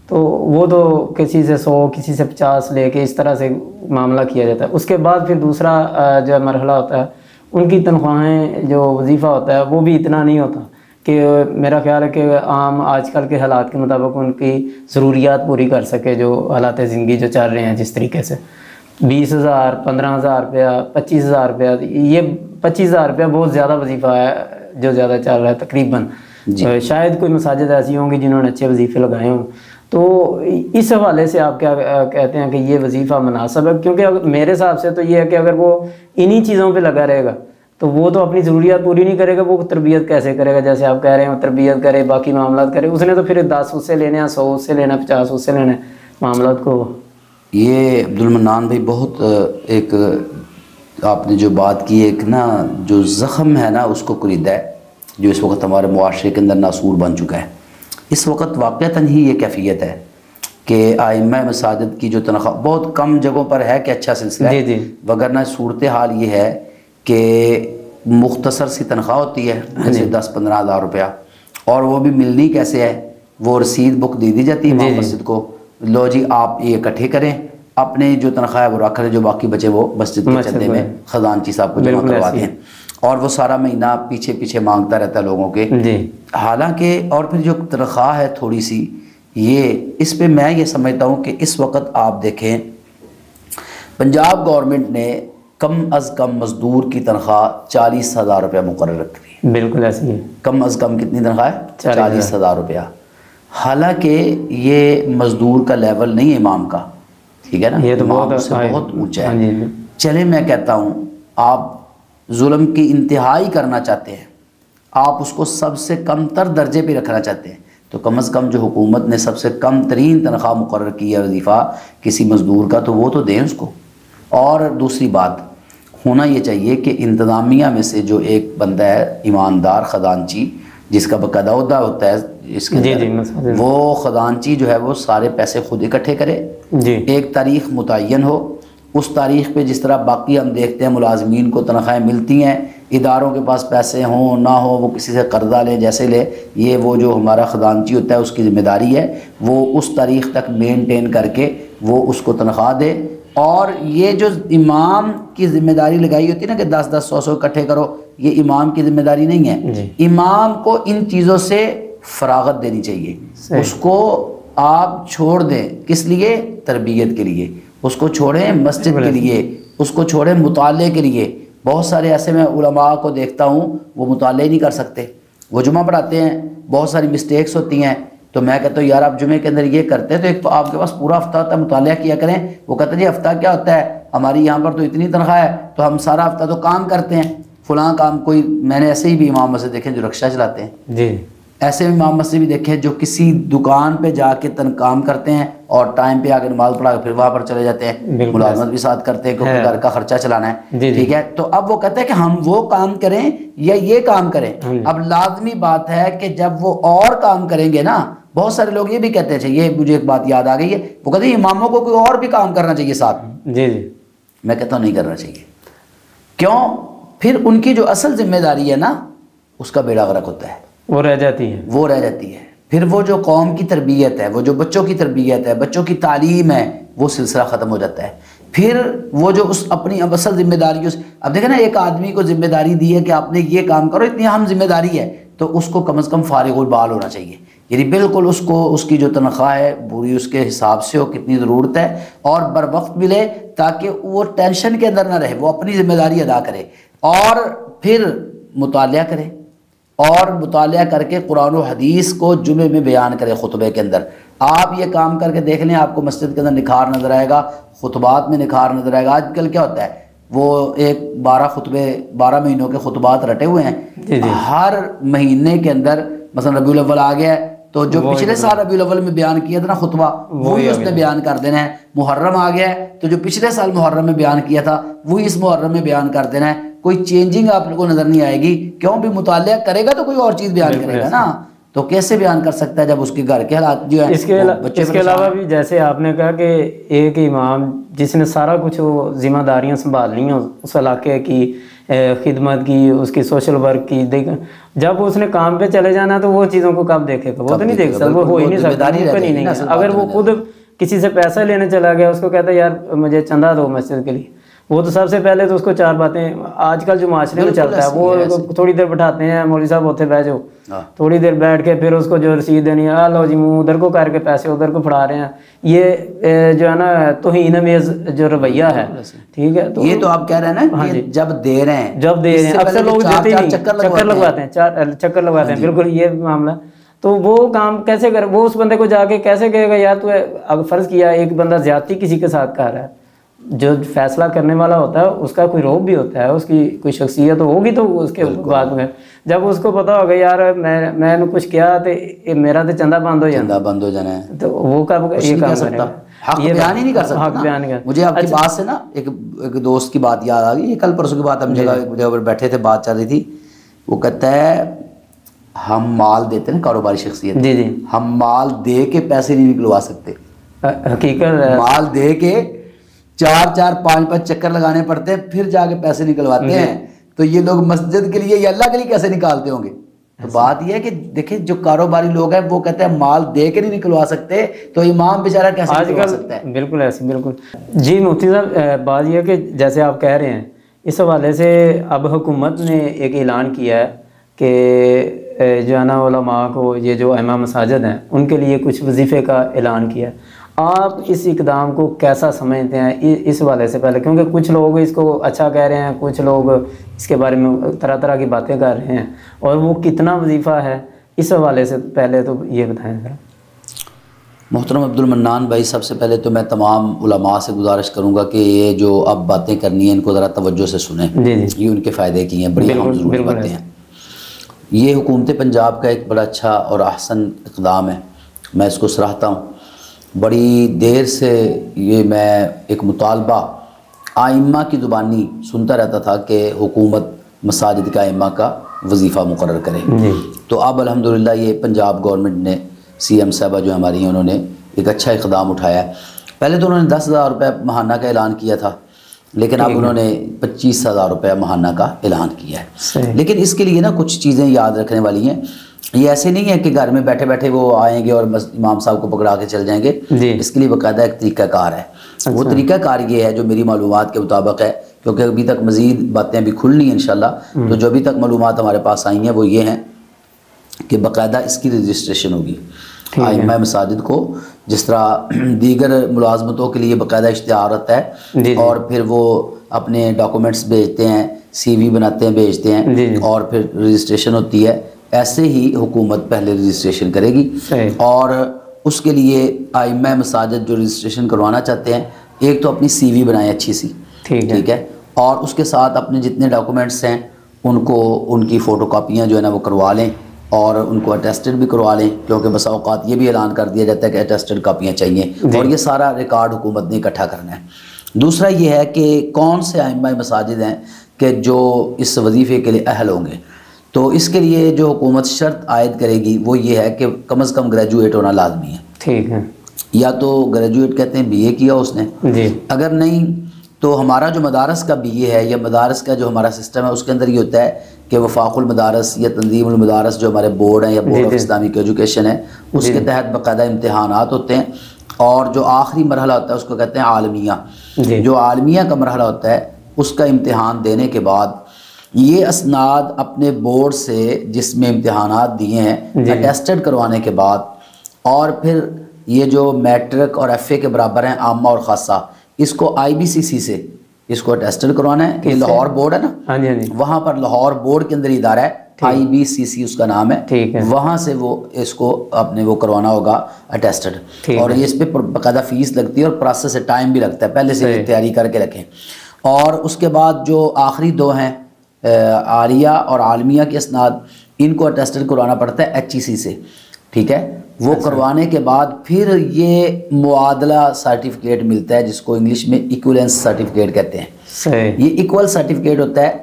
تو وہ تو کسی سے 100 کسی سے 50 لے کے اس طرح سے معاملہ کیا جاتا ہے۔ اس کے بعد پھر دوسرا جو مرحلہ ہوتا ہے، ان کی تنخواہیں جو وظیفہ ہوتا ہے وہ بھی اتنا نہیں ہوتا کہ میرا خیال ہے کہ عام آج کل کے حالات کے مطابق ان کی ضروریات پوری کر سکے، جو حالات زندگی جو چل رہے ہیں جس طریقے سے 20,000 15,000 روپیہ 25,000 روپیہ، یہ 25,000 روپیہ بہت زیادہ وظیفہ ہے جو زیادہ چل رہا ہے تقریباً۔ شاید کوئی مساجد ایسی ہوں گی جنہوں نے اچھے وظیفے لگائے ہوں، تو اس حوالے سے آپ کیا کہتے ہیں کہ یہ وظیفہ مناسب ہے؟ کیونکہ میرے حساب سے تو یہ ہے کہ اگر وہ انہی چیزوں پہ لگا رہے گا تو وہ تو اپنی ضروریات پوری نہیں کرے گا، وہ تربیت کیسے کرے گا؟ جیسے آپ کہہ رہے ہیں تربیت کرے، باقی معاملات کرے، اس نے تو پھر 10 اس سے لینے ہیں، 100 اس سے لینا، 50 اس سے لینا معاملات کو۔ یہ عبدالمنان بھائی بہت ایک آپ نے جو بات کی، ایک نا جو زخم ہے نا اس کو خریدا ہے، جو اس وقت ہمارے معاشرے کے اندر ناسور بن چکا ہے۔ اس وقت واقعتاً ہی یہ کیفیت ہے کہ ائمہ مساجد کی جو تنخواہ بہت کم جگہوں پر ہے کہ اچھا سلسلہ ہے، وگرنہ صورتحال یہ ہے کہ مختصر سی تنخواہ ہوتی ہے، جیسے 10-15 ہزار روپیہ، اور وہ بھی ملنی کیسے ہے؟ وہ رسید بک دی جاتی ہے امام مسجد کو، لو جی آپ یہ اکٹھے کریں، اپنے جو تنخواہ ہے وہ رکھ لیں، جو باقی بچے وہ مسجد کے چندے میں خزانچی صاحب کو جمع کرواتے ہیں، اور وہ سارا مہینہ پیچھے مانگتا رہتا ہے لوگوں کے۔ حالانکہ اور پھر جو تنخواہ ہے تھوڑی سی، یہ اس پہ میں یہ سمجھتا ہوں کہ اس وقت آپ دیکھیں پنجاب گورنمنٹ نے کم از کم مزدور کی تنخواہ 40,000 روپیہ مقرر رکھی ہے۔ بالکل ایسی ہے، کم از کم کتنی تنخواہ ہے؟ 40,000 روپیہ۔ حالانکہ یہ مزدور کا لیول نہیں ہے امام کا، ٹھیک ہے نا، یہ تو بہت اونچا ہے۔ چلے میں کہتا ہوں آپ ظلم کی انتہائی کرنا چاہتے ہیں، آپ اس کو سب سے کم تر درجے پہ رکھنا چاہتے ہیں، تو کم از کم جو حکومت نے سب سے کم ترین تنخواہ مقرر کی ہے وظیفہ کسی مزدور کا، تو وہ تو دیں اس کو۔ اور دوسری بات ہونا یہ چاہیے کہ انتظامیہ میں سے جو ایک بندہ ہے ایماندار خزانچی، جس کا باقاعدہ عہدہ ہوتا ہے اس کے اندر، وہ خزانچی جو ہے وہ سارے پیسے خود اکٹھے کرے، ایک تاریخ متعین ہو، اس تاریخ پہ جس طرح باقی ہم دیکھتے ہیں ملازمین کو تنخواہیں ملتی ہیں، اداروں کے پاس پیسے ہوں نہ ہو، وہ کسی سے قرضہ لے جیسے لے، یہ وہ جو ہمارا خزانچی ہوتا ہے اس کی ذمہ داری ہے، وہ اس تاریخ تک مینٹین کر کے وہ اس کو تنخواہ دے۔ اور یہ جو امام کی ذمہ داری لگائی ہوتی ہے نا کہ 10-10 100 اکٹھے کرو، یہ امام کی ذمہ داری نہیں ہے۔ امام کو ان چیزوں سے فراغت دینی چاہیے، اس کو آپ چھوڑ دیں، کس لیے؟ تربیت کے لیے، اس کو چھوڑیں مسجد کے لیے، اس کو چھوڑیں مطالعے کے لیے۔ بہت سارے ایسے میں علماء کو دیکھتا ہوں وہ مطالعے نہیں کر سکتے، وہ جمعہ پڑھاتے ہیں، بہت ساری مسٹیکس ہوتی ہیں، تو میں کہتا ہوں یار آپ جمعے کے اندر یہ کرتے ہیں تو ایک تو آپ کے پاس پورا ہفتہ ہوتا ہے، مطالعہ کیا کریں۔ وہ کہتے ہیں جی ہفتہ کیا ہوتا ہے، ہماری یہاں پر تو اتنی تنخواہ ہے تو ہم سارا ہفتہ تو کام کرتے ہیں، فلاں کام۔ کوئی میں نے ایسے ہی بھی امام مسجد دیکھے جو رکشہ چلاتے ہیں، ایسے امام مسجد بھی دیکھے جو کسی دکان پہ جا کے کام کرتے ہیں اور ٹائم پہ آ کے نماز پڑھا کے پھر وہاں پر چلے جاتے ہیں، ملازمت بھی ساتھ کرتے ہیں کیونکہ گھر کا خرچہ چلانا ہے، ٹھیک ہے. تو اب وہ کہتے ہیں کہ ہم وہ کام کریں یا یہ کام کریں. اب لازمی بات ہے کہ جب وہ اور کام کریں گے نا، بہت سارے لوگ یہ بھی کہتے ہیں، یہ مجھے ایک بات یاد آ گئی ہے، وہ کہتے ہیں اماموں کو کوئی اور بھی کام کرنا چاہیے ساتھ. جی جی. میں کہتا ہوں نہیں کرنا چاہیے. کیوں؟ پھر ان کی جو اصل ذمہ داری ہے نا اس کا بیڑا غرق ہوتا ہے، وہ رہ جاتی ہے. پھر وہ جو قوم کی تربیت ہے، وہ جو بچوں کی تربیت ہے، بچوں کی تعلیم ہے، وہ سلسلہ ختم ہو جاتا ہے. پھر وہ جو اس اپنی اصل ذمہ داری، اب دیکھیں نا ایک آدمی کو ذمہ داری دی ہے کہ آپ نے یہ کام کرو، اتنی اہم ذمہ داری ہے، تو اس کو کم از کم فارغ البال ہونا چاہیے. یعنی بالکل اس کو اس کی جو تنخواہ ہے پوری اس کے حساب سے ہو، کتنی ضرورت ہے، اور بر وقت ملے تاکہ وہ ٹینشن کے اندر نہ رہے، وہ اپنی ذمہ داری ادا کرے. اور پھر مطالعہ کرے، اور مطالعہ کر کے قرآن و حدیث کو جمعے میں بیان کرے خطبے کے اندر. آپ یہ کام کر کے دیکھ لیں، آپ کو مسجد کے اندر نکھار نظر آئے گا، خطبات میں نکھار نظر آئے گا. آج کل کیا ہوتا ہے، وہ ایک 12 مہینوں کے خطبات رٹے ہوئے ہیں. ہر مہینے کے اندر مثلا ربیع الاول آ گیا ہے تو جو پچھلے سال ربیع الاول میں بیان کیا تھا نا خطبہ، وہی اس نے بیان کر دینا ہے. محرم آ گیا ہے تو جو پچھلے سال محرم میں بیان کیا تھا وہی اس محرم میں بیان کر دینا ہے. کوئی چینجنگ آپ کو نظر نہیں آئے گی. کیوں؟ بھی مطالعہ کرے گا تو کوئی اور چیز بیان کرے گا نا. تو کیسے بیان کر سکتا ہے جب اس کے گھر کے حالات جو ہیں. اس کے علاوہ بھی جیسے آپ نے کہا کہ ایک امام جس نے سارا کچھ وہ ذمہ داریاں سنبھالنی ہیں، اس علاقے کی خدمت کی، اس کی سوشل ورک کی، جب اس نے کام پہ چلے جانا تو وہ چیزوں کو کب دیکھے گا؟ وہ تو نہیں دیکھ سکتا، وہ ہو ہی نہیں سکتا، ممکن ہی نہیں. اگر وہ خود کسی سے پیسہ لینے چلا گیا، اس کو کہتا ہے یار مجھے چندہ دو مسجد کے لیے، وہ تو سب سے پہلے تو اس کو 4 باتیں آج کل جو معاشرے میں چلتا ہے، وہ تھوڑی دیر بٹھاتے ہیں، مولوی صاحب ہوتے بیٹھ جاؤ، تھوڑی دیر بیٹھ کے پھر اس کو جو رسید دینی ہے، لو جی منہ ادھر کو کر کے پیسے ادھر کو پڑھا رہے ہیں. یہ جو ہے نا توہین امیز جو رویہ ہے، ٹھیک ہے. یہ تو آپ کہہ رہے ہیں نا کہ جب دے رہے ہیں اکثر لوگ دیتے ہی نہیں، چکر لگواتے ہیں. بالکل یہ معاملہ. تو وہ کام کیسے کر، وہ اس بندے کو جا کے کیسے کہے گا یار تو اگر فرض کیا ایک بندہ زیادتی کسی کے ساتھ کر رہا ہے، جو فیصلہ کرنے والا ہوتا ہے اس کا کوئی روب بھی ہوتا ہے، اس کی کوئی شخصیت ہوگی، تو اس کے بعد میں جب اس کو پتا ہوگا یار میں نے کچھ کیا تو میرا تو چندہ بند ہو جانا ہے، تو وہ کب یہ کام کرے گا؟ حق بیان ہی نہیں کر سکتا. مجھے آپ کی بات سے نا ایک دوست کی بات یاد آ گئی. یہ کل پرسوں کی بات، ہم جگہ پر بیٹھے تھے، بات چل رہی تھی. وہ کہتا ہے ہم مال دیتے ہیں نا کاروباری شخصیت، ہم مال دے کے پیسے نہیں نکلوا سکتے. حقیقت مال دے کے 4 5 چکر لگانے پڑتے ہیں پھر جا کے پیسے نکلواتے ہیں. تو یہ لوگ مسجد کے لیے یا اللہ کے لیے کیسے نکالتے ہوں گے؟ تو بات یہ ہے کہ دیکھیں جو کاروباری لوگ ہیں وہ کہتے ہیں مال دے کے نہیں نکلوا سکتے، تو امام بیچارہ کیسے نکلوا سکتا ہے؟ بالکل ایسے. بالکل جی مفتی صاحب، بات یہ ہے کہ جیسے آپ کہہ رہے ہیں، اس حوالے سے اب حکومت نے ایک اعلان کیا ہے کہ جو ہے نا علماء کو، یہ جو ائمہ مساجد ہیں ان کے لیے کچھ وظیفے کا اعلان کیا ہے. آپ اس اقدام کو کیسا سمجھتے ہیں اس حوالے سے؟ پہلے کیونکہ کچھ لوگ اس کو اچھا کہہ رہے ہیں، کچھ لوگ اس کے بارے میں طرح طرح کی باتیں کر رہے ہیں، اور وہ کتنا وظیفہ ہے اس حوالے سے پہلے تو یہ بتائیں ذرا. محترم عبد المنان بھائی، سب سے پہلے تو میں تمام علماء سے گزارش کروں گا کہ یہ جو اب باتیں کرنی ہیں ان کو ذرا توجہ سے سنیں. یہ ان کے فائدے کی ہیں، بڑی اہم ضروری باتیں ہیں. یہ حکومت پنجاب کا ایک بڑا اچھا اور احسن اقدام ہے، میں اس کو سراہتا ہوں. بڑی دیر سے یہ میں ایک مطالبہ ائمہ کی زبانی سنتا رہتا تھا کہ حکومت مساجد کا ائمہ کا وظیفہ مقرر کرے. تو اب الحمدللہ یہ پنجاب گورنمنٹ نے، سی ایم صاحبہ جو ہماری ہیں، انہوں نے ایک اچھا اقدام اٹھایا ہے. پہلے تو انہوں نے 10,000 روپے ماہانہ کا اعلان کیا تھا، لیکن اب انہوں نے 25,000 روپے ماہانہ کا اعلان کیا ہے. لیکن اس کے لیے نا کچھ چیزیں یاد رکھنے والی ہیں. یہ ایسے نہیں ہے کہ گھر میں بیٹھے بیٹھے وہ آئیں گے اور امام صاحب کو پکڑا کے چل جائیں گے. اس کے لیے باقاعدہ ایک طریقہ کار ہے. وہ طریقہ کار یہ ہے جو میری معلومات کے مطابق ہے، کیونکہ ابھی تک مزید باتیں بھی کھلنی ہیں انشاءاللہ. تو جو ابھی تک معلومات ہمارے پاس آئی ہیں وہ یہ ہیں کہ باقاعدہ اس کی رجسٹریشن ہوگی ائمہ مساجد کو، جس طرح دیگر ملازمتوں کے لیے باقاعدہ اشتہار ہوتا ہے، اور پھر وہ اپنے ڈاکومنٹس بھیجتے ہیں، سی وی بناتے ہیں، بھیجتے ہیں، اور پھر رجسٹریشن ہوتی ہے. ایسے ہی حکومت پہلے رجسٹریشن کرے گی. اور اس کے لیے ائمہ مساجد جو رجسٹریشن کروانا چاہتے ہیں، ایک تو اپنی سی وی بنائیں اچھی سی، ٹھیک ہے، اور اس کے ساتھ اپنے جتنے ڈاکومنٹس ہیں ان کو، ان کی فوٹو کاپیاں جو ہے نا وہ کروا لیں. اور ان کو اٹیسٹڈ بھی کروا لیں، کیونکہ بسا اوقات یہ بھی اعلان کر دیا جاتا ہے کہ اٹیسٹڈ کاپیاں چاہیے، اور یہ سارا ریکارڈ حکومت نے اکٹھا کرنا ہے۔ دوسرا یہ ہے کہ کون سے ائمہ مساجد ہیں کہ جو اس وظیفے کے لیے اہل ہوں گے، تو اس کے لیے جو حکومت شرط عائد کرے گی وہ یہ ہے کہ کم از کم گریجویٹ ہونا لازمی ہے۔ ٹھیک ہے، یا تو گریجویٹ کہتے ہیں بی اے کیا اس نے، جی، اگر نہیں تو ہمارا جو مدارس کا بی اے ہے یا مدارس کا جو ہمارا سسٹم ہے اس کے اندر یہ ہوتا ہے کہ وفاق المدارس یا تنظیم المدارس جو ہمارے بورڈ ہیں یا بورڈ آف اسلامک ایجوکیشن ہے، اس کے تحت باقاعدہ امتحانات ہوتے ہیں، اور جو آخری مرحلہ ہوتا ہے اس کو کہتے ہیں عالمیہ۔ جو عالمیہ کا مرحلہ ہوتا ہے اس کا امتحان دینے کے بعد یہ اسناد اپنے بورڈ سے جس میں امتحانات دیے ہیں اٹیسٹڈ کروانے کے بعد، اور پھر یہ جو میٹرک اور ایف اے کے برابر ہیں عامہ اور خاصہ، اس کو آئی بی سی سی سے اس کو اٹیسٹڈ کروانا ہے کہ لاہور بورڈ ہے نا، وہاں پر لاہور بورڈ کے اندر ادارہ ہے آئی بی سی سی اس کا نام ہے، وہاں سے وہ اس کو اپنے وہ کروانا ہوگا اٹیسٹڈ، اور یہ اس پہ باقاعدہ فیس لگتی ہے اور پروسیس ٹائم بھی لگتا ہے، پہلے سے تیاری کر کے رکھیں۔ اور اس کے بعد جو آخری دو ہیں عالیہ اور عالمیہ کے اسناد، ان کو اٹیسٹڈ کروانا پڑتا ہے ایچ ای سی سے، ٹھیک ہے، وہ کروانے کے بعد پھر یہ معادلہ سرٹیفکیٹ ملتا ہے جس کو انگلش میں ایکولنس سرٹیفکیٹ کہتے ہیں۔ یہ ایکول سرٹیفکیٹ ہوتا ہے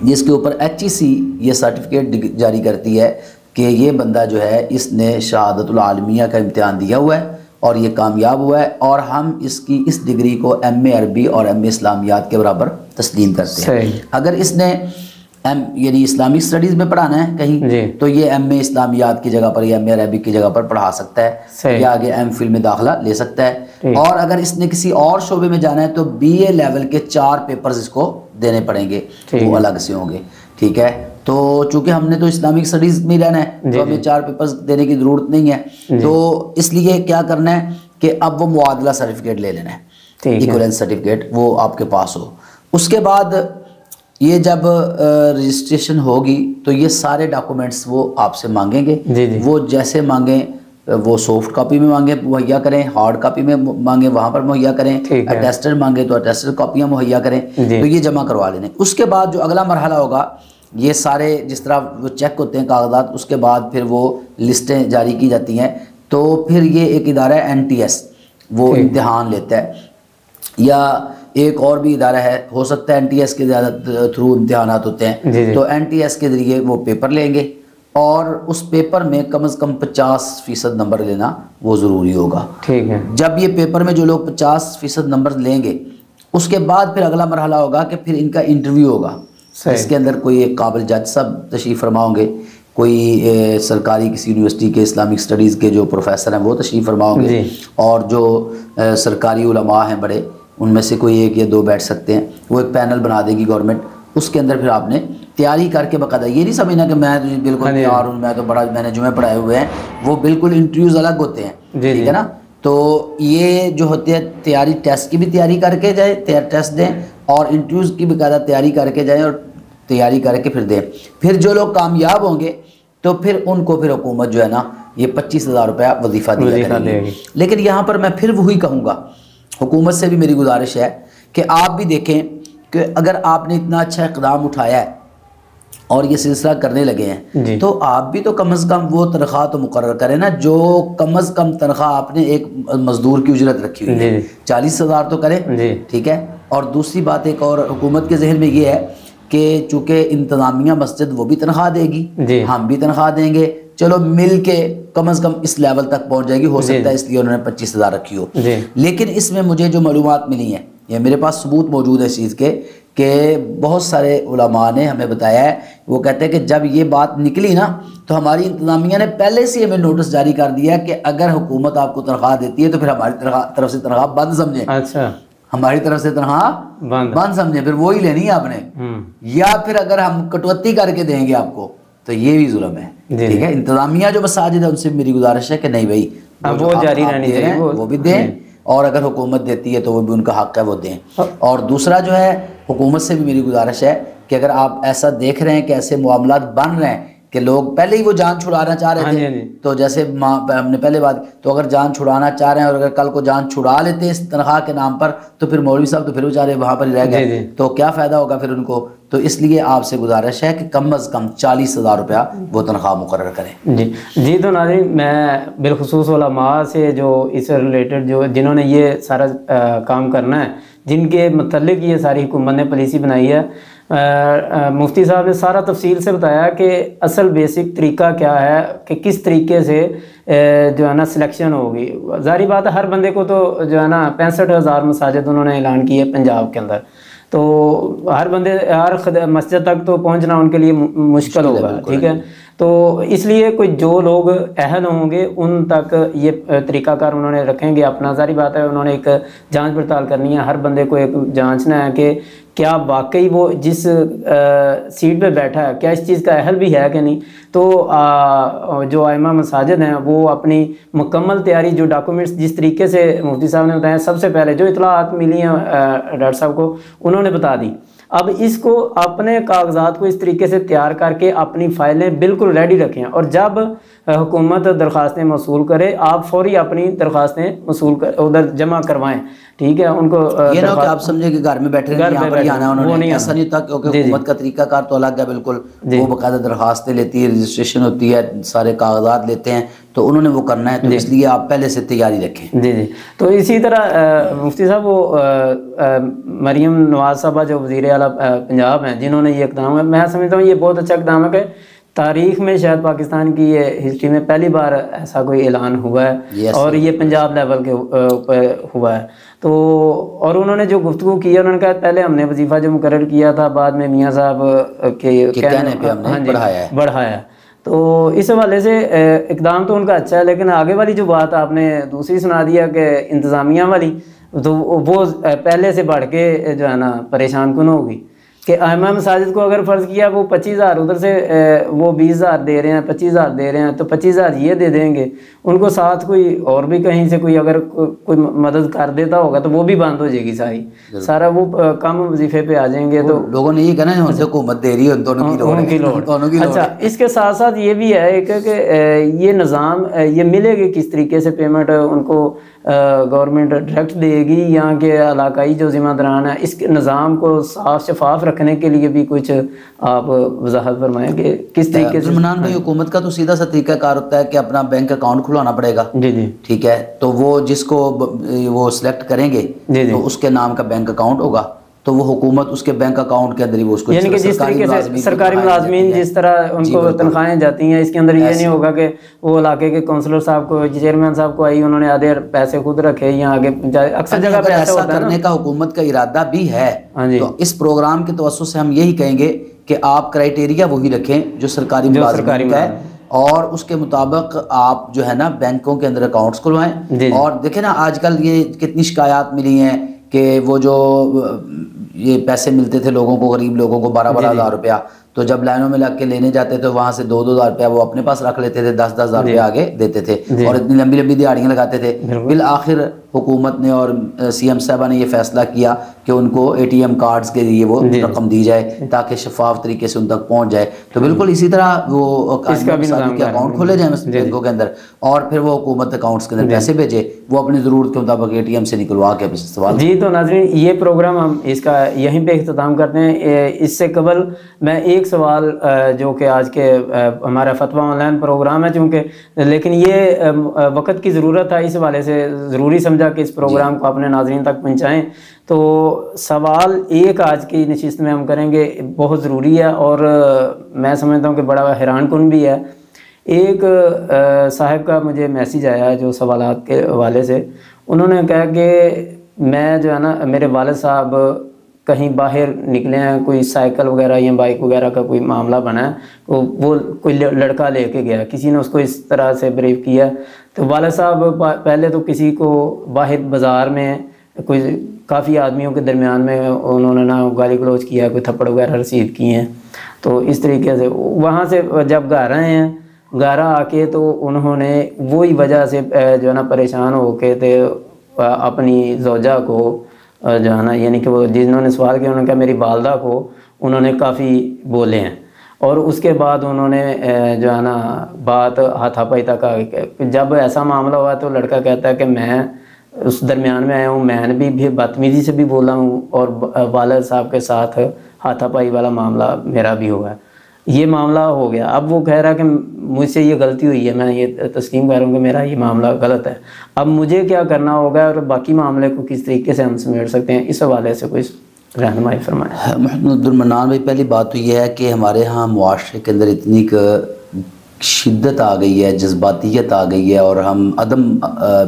جس کے اوپر ایچ ای سی یہ سرٹیفکیٹ جاری کرتی ہے کہ یہ بندہ جو ہے اس نے شہادت العالمیہ کا امتحان دیا ہوا ہے اور یہ کامیاب ہوا ہے، اور ہم اس کی اس ڈگری کو ایم اے عربی اور ایم اے اسلامیات کے برابر تسلیم کرتے ہیں۔ اگر اس نے یعنی اسلامک اسٹڈیز میں پڑھانا ہے کہیں تو یہ ایم اے اسلامیات کی جگہ پر یا ایم اے عربک کی جگہ پر پڑھا سکتا ہے، یا آگے ایم فل میں داخلہ لے سکتا ہے۔ اور اگر اس نے کسی اور شعبے میں جانا ہے تو بی اے لیول کے 4 پیپرز اس کو دینے پڑیں گے، وہ الگ سے ہوں گے، ٹھیک ہے۔ تو چونکہ ہم نے تو اسلامک اسٹڈیز میں رہنا ہے تو ہمیں 4 پیپرز دینے کی ضرورت نہیں ہے، تو اس لیے کیا کرنا ہے کہ اب وہ معادلہ سرٹیفکیٹ لے لینا ہے، ایکولنس سرٹیفکیٹ وہ آپ کے پاس ہو۔ اس کے بعد یہ جب رجسٹریشن ہوگی تو یہ سارے ڈاکومنٹس وہ آپ سے مانگیں گے، وہ جیسے مانگیں وہ سافٹ کاپی میں مانگیں مہیا کریں، ہارڈ کاپی میں مانگیں وہاں پر مہیا کریں، اٹیسٹڈ مانگیں تو اٹیسٹڈ کاپیاں مہیا کریں، تو یہ جمع کروا لینے۔ اس کے بعد جو اگلا مرحلہ ہوگا، یہ سارے جس طرح وہ چیک ہوتے ہیں کاغذات، اس کے بعد پھر وہ لسٹیں جاری کی جاتی ہیں، تو پھر یہ ایک ادارہ ہے این ٹی ایس، وہ امتحان لیتا ہے، یا ایک اور بھی ادارہ ہے، ہو سکتا ہے این ٹی ایس کے زیادہ تھرو امتحانات ہوتے ہیں، تو این ٹی ایس کے ذریعے وہ پیپر لیں گے، اور اس پیپر میں کم از کم 50% نمبر لینا وہ ضروری ہوگا، ٹھیک ہے۔ جب یہ پیپر میں جو لوگ 50% نمبر لیں گے، اس کے بعد پھر اگلا مرحلہ ہوگا کہ پھر ان کا انٹرویو ہوگا، اس کے اندر کوئی ایک قابل جج صاحب تشریف فرما ہوں گے، کوئی سرکاری کسی یونیورسٹی کے اسلامک اسٹڈیز کے جو پروفیسر ہیں وہ تشریف فرما ہوں گے، اور جو سرکاری علماء ہیں بڑے، ان میں سے کوئی 1 یا 2 بیٹھ سکتے ہیں، وہ ایک پینل بنا دے گی گورنمنٹ، اس کے اندر پھر آپ نے تیاری کر کے باقاعدہ، یہ نہیں سمجھنا کہ میں بالکل تیار ہوں، میں تو بڑا میں نے جمعے پڑھائے ہوئے ہیں، وہ بالکل انٹرویوز الگ ہوتے ہیں، ٹھیک ہے نا۔ تو یہ جو ہوتے ہیں تیاری، ٹیسٹ کی بھی تیاری کر کے جائیں، ٹیسٹ دیں، اور انٹرویوز کی بھی باقاعدہ تیاری کر کے جائیں، اور تیاری کر کے پھر دیں۔ پھر جو لوگ کامیاب ہوں گے تو پھر ان کو پھر حکومت جو ہے نا یہ 25,000 روپیہ وظیفہ دیا کرے گی۔ لیکن یہاں پر میں پھر وہی کہوں گا، حکومت سے بھی میری گزارش ہے کہ آپ بھی دیکھیں کہ اگر آپ نے اتنا اچھا اقدام اٹھایا ہے اور یہ سلسلہ کرنے لگے ہیں تو آپ بھی تو کم از کم وہ تنخواہ تو مقرر کریں نا، جو کم از کم تنخواہ آپ نے ایک مزدور کی اجرت رکھی ہوئی ہے، 40,000 تو کریں، ٹھیک ہے۔ اور دوسری بات ایک اور حکومت کے ذہن میں یہ ہے کہ چونکہ انتظامیہ مسجد وہ بھی تنخواہ دے گی، ہم بھی تنخواہ دیں گے، چلو مل کے کم از کم اس لیول تک پہنچ جائے گی، ہو سکتا ہے اس لیے انہوں نے 25,000 رکھی ہو۔ لیکن اس میں مجھے جو معلومات ملی ہیں، یہ میرے پاس ثبوت موجود ہے اس چیز کے، کہ بہت سارے علماء نے ہمیں بتایا ہے، وہ کہتے ہیں کہ جب یہ بات نکلی نا تو ہماری انتظامیہ نے پہلے سے ہمیں نوٹس جاری کر دیا کہ اگر حکومت آپ کو تنخواہ دیتی ہے تو پھر ہماری طرف سے تنخواہ بند سمجھیں، ہماری طرف سے تنخواہ بند سمجھیں، پھر وہی لینی ہے آپ نے، یا پھر اگر ہم کٹوتی کر کے دیں گے آپ کو تو یہ بھی ظلم ہے، ٹھیک ہے۔ انتظامیہ جو مساجد ہے ان سے میری گزارش ہے کہ نہیں بھائی وہ جاری رہنی چاہیے، وہ بھی دیں، اور اگر حکومت دیتی ہے تو وہ بھی ان کا حق ہے وہ دیں۔ اور دوسرا جو ہے حکومت سے بھی میری گزارش ہے کہ اگر آپ ایسا دیکھ رہے ہیں کہ ایسے معاملات بن رہے ہیں کہ لوگ پہلے ہی وہ جان چھڑانا چاہ رہے تھے، تو جیسے ہم نے پہلے بات، تو اگر جان چھڑانا چاہ رہے ہیں اور اگر کل کو جان چھڑا لیتے اس تنخواہ کے نام پر تو پھر مولوی صاحب تو پھر بیچارے وہاں پر ہی رہ گئے، تو کیا فائدہ ہوگا پھر ان کو. تو اس لیے آپ سے گزارش ہے کہ کم از کم 40,000 روپیہ وہ تنخواہ مقرر کریں. جی تو ناظرین، میں بالخصوص علماء سے جو اس سے ریلیٹڈ جو جنہوں نے یہ سارا کام کرنا ہے، جن کے متعلق یہ ساری حکومت نے پالیسی بنائی ہے، مفتی صاحب نے سارا تفصیل سے بتایا کہ اصل بیسک طریقہ کیا ہے کہ کس طریقے سے جو ہے نا سلیکشن ہوگی. ظاہری بات ہے ہر بندے کو تو جو ہے نا 65,000 مساجد انہوں نے اعلان کی ہے پنجاب کے اندر، تو ہر بندے ہر مسجد تک تو پہنچنا ان کے لیے مشکل ہوگا. ٹھیک ہے، تو اس لیے کوئی جو لوگ اہل ہوں گے ان تک یہ طریقہ کار انہوں نے رکھیں گے اپنا. ظاہری بات ہے انہوں نے ایک جانچ پڑتال کرنی ہے، ہر بندے کو ایک جانچنا ہے کہ کیا واقعی وہ جس سیٹ پہ بیٹھا ہے کیا اس چیز کا اہل بھی ہے کہ نہیں. تو جو ائمہ مساجد ہیں وہ اپنی مکمل تیاری، جو ڈاکومنٹس جس طریقے سے مفتی صاحب نے بتایا، سب سے پہلے جو اطلاعات ملی ہیں ڈاکٹر صاحب کو انہوں نے بتا دی. اب اس کو اپنے کاغذات کو اس طریقے سے تیار کر کے اپنی فائلیں بالکل ریڈی رکھیں، اور جب حکومت درخواستیں موصول کرے آپ فوری اپنی درخواستیں موصول ادھر جمع کروائیں. ٹھیک ہے، ان کو یہ نہ کہ آپ سمجھیں کہ گھر میں بیٹھے رہیں یہاں پر ہی آنا ہے انہوں نے، ایسا نہیں ہوتا کیونکہ حکومت کا طریقہ کار تو الگ ہے بالکل. وہ باقاعدہ درخواستیں لیتی ہے، رجسٹریشن ہوتی ہے، سارے کاغذات لیتے ہیں، تو انہوں نے وہ کرنا ہے، تو اس لیے آپ پہلے سے تیاری رکھیں. جی تو اسی طرح مفتی صاحب وہ مریم نواز صاحبہ جو وزیر اعلیٰ پنجاب ہیں جنہوں نے یہ اقدام ہے، میں سمجھتا ہوں یہ بہت اچھا اقدام ہے کہ تاریخ میں شاید پاکستان کی یہ ہسٹری میں پہلی بار ایسا کوئی اعلان ہوا ہے، اور یہ پنجاب لیول کے اوپر ہوا ہے. تو اور انہوں نے جو گفتگو کی ہے، انہوں نے کہا پہلے ہم نے وظیفہ جو مقرر کیا تھا، بعد میں میاں صاحب کے کہنے پہ ہم نے بڑھایا. تو اس حوالے سے اقدام تو ان کا اچھا ہے، لیکن آگے والی جو بات آپ نے دوسری سنا دیا کہ انتظامیہ والی، تو وہ پہلے سے بڑھ کے جو ہے نا پریشان کن ہوگی کہ ائمہ مساجد کو اگر فرض کیا وہ 25,000 ادھر سے وہ 20,000 دے رہے ہیں، 25,000 دے رہے ہیں، تو 25,000 یہ دے دیں گے، ان کو ساتھ کوئی اور بھی کہیں سے کوئی اگر کوئی مدد کر دیتا ہوگا تو وہ بھی بند ہو جائے گی سارا وہ کم وظیفے پہ آ جائیں گے. تو لوگوں نے یہ کہنا ہے ان سے حکومت دے رہی ہے، دونوں کی لوڑ. اچھا، اس کے ساتھ ساتھ یہ بھی ہے کہ یہ نظام یہ ملے گی کس طریقے سے پیمنٹ ان کو گورنمنٹ ڈائریکٹ دے گی، یا کہ علاقائی جو ذمہ داران ہیں اس کے نظام کو صاف شفاف رکھنے کے لیے بھی کچھ آپ وضاحت فرمائیں کہ کس طریقے سے. عبدالمنان بھائی، حکومت کا تو سیدھا سا طریقہ کار ہوتا ہے کہ اپنا بینک اکاؤنٹ کھلوانا پڑے گا. جی ٹھیک ہے، تو وہ جس کو وہ سلیکٹ کریں گے تو اس کے نام کا بینک اکاؤنٹ ہوگا، تو وہ حکومت اس کے بینک اکاؤنٹ کے اندر ہی وہ اس کو، یعنی کہ جس طریقے سے سرکاری ملازمین جس طرح ان کو تنخواہیں جاتی ہیں، اس کے اندر یہ نہیں ہوگا کہ وہ علاقے کے کونسلر صاحب کو، چیئرمین صاحب کو آئی انہوں نے آدھے پیسے خود رکھے یا آگے. اکثر جگہ پہ ایسا ہوتا ہے کرنے کا حکومت کا ارادہ بھی ہے. تو اس پروگرام کے توسط سے ہم یہی کہیں گے کہ آپ کرائیٹیریا وہی رکھیں جو سرکاری ملازمین کا ہے، اور اس کے مطابق آپ جو ہے نا بینکوں کے اندر اکاؤنٹس کھلوائیں. اور دیکھیں نا آج کل یہ کتنی شکایات ملی ہیں کہ وہ جو یہ پیسے ملتے تھے لوگوں کو، غریب لوگوں کو 12,000 روپیہ، تو جب لائنوں میں لگ کے لینے جاتے تھے وہاں سے 2,000 روپیہ وہ اپنے پاس رکھ لیتے تھے، 10,000 روپیہ آگے دیتے تھے، اور اتنی لمبی لمبی دیہڑیاں لگاتے تھے. بالآخر حکومت نے اور سی ایم صاحبہ نے یہ فیصلہ کیا کہ ان کو اے ٹی ایم کارڈز کے ذریعے وہ رقم دی جائے تاکہ شفاف طریقے سے ان تک پہنچ جائے. تو بالکل اسی طرح وہ اکاؤنٹ کھولے جائیں بینکوں کے اندر، اور پھر وہ حکومت اکاؤنٹس کے اندر پیسے بھیجے، وہ اپنی ضرورت کے مطابق اے ٹی ایم سے نکلوا کے استعمال. جی تو ناظرین، یہ پروگرام ہم اس کا یہیں پہ اختتام کرتے ہیں. اس سے قبل میں ایک سوال جو کہ آج کے ہمارا فتویٰ آن لائن پروگرام ہے چونکہ، لیکن یہ وقت کی ضرورت ہے، اس حوالے سے ضروری سمجھا کہ اس پروگرام کو اپنے ناظرین تک پہنچائیں. تو سوال ایک آج کی نشست میں ہم کریں گے، بہت ضروری ہے اور میں سمجھتا ہوں کہ بڑا حیران کن بھی ہے. ایک صاحب کا مجھے میسیج آیا ہے جو سوالات کے حوالے سے، انہوں نے کہا کہ میں جو ہے نا میرے والد صاحب کہیں باہر نکلے ہیں، کوئی سائیکل وغیرہ یا بائک وغیرہ کا کوئی معاملہ بنا ہے، وہ کوئی لڑکا لے کے گیا، کسی نے اس کو اس طرح سے بریف کیا. تو والد صاحب پہلے تو کسی کو باہر بازار میں کوئی کافی آدمیوں کے درمیان میں انہوں نے نا گالی گلوچ کیا، کوئی تھپڑ وغیرہ رسید کیے ہیں. تو اس طریقے سے وہاں سے جب گھر آئے ہیں، گھر آ کے تو انہوں نے وہی وجہ سے جو ہے نا پریشان ہو کے تھے اپنی زوجہ کو جو ہے نا، یعنی کہ وہ جنہوں نے سوال کیا انہوں نے کہا میری والدہ کو انہوں نے کافی بولے ہیں. اور اس کے بعد انہوں نے جو ہے نا بات ہاتھا پائی تک آ گئی. جب ایسا معاملہ ہوا تو لڑکا کہتا ہے کہ میں اس درمیان میں آیا ہوں, میں نے بھی بدتمیزی سے بھی بولا ہوں, اور والد صاحب کے ساتھ ہاتھا پائی والا معاملہ میرا بھی ہوا ہے. یہ معاملہ ہو گیا. اب وہ کہہ رہا کہ مجھ سے یہ غلطی ہوئی ہے, میں یہ تسلیم کر رہا ہوں کہ میرا یہ معاملہ غلط ہے. اب مجھے کیا کرنا ہوگا اور باقی معاملے کو کس طریقے سے ہم سمیٹ سکتے ہیں, اس حوالے سے کوئی رہنمائی فرمائیں. محمد عبدالمنان بھائی, پہلی بات تو یہ ہے کہ ہمارے ہاں معاشرے کے اندر اتنی شدت آ گئی ہے, جذباتیت آ گئی ہے, اور ہم عدم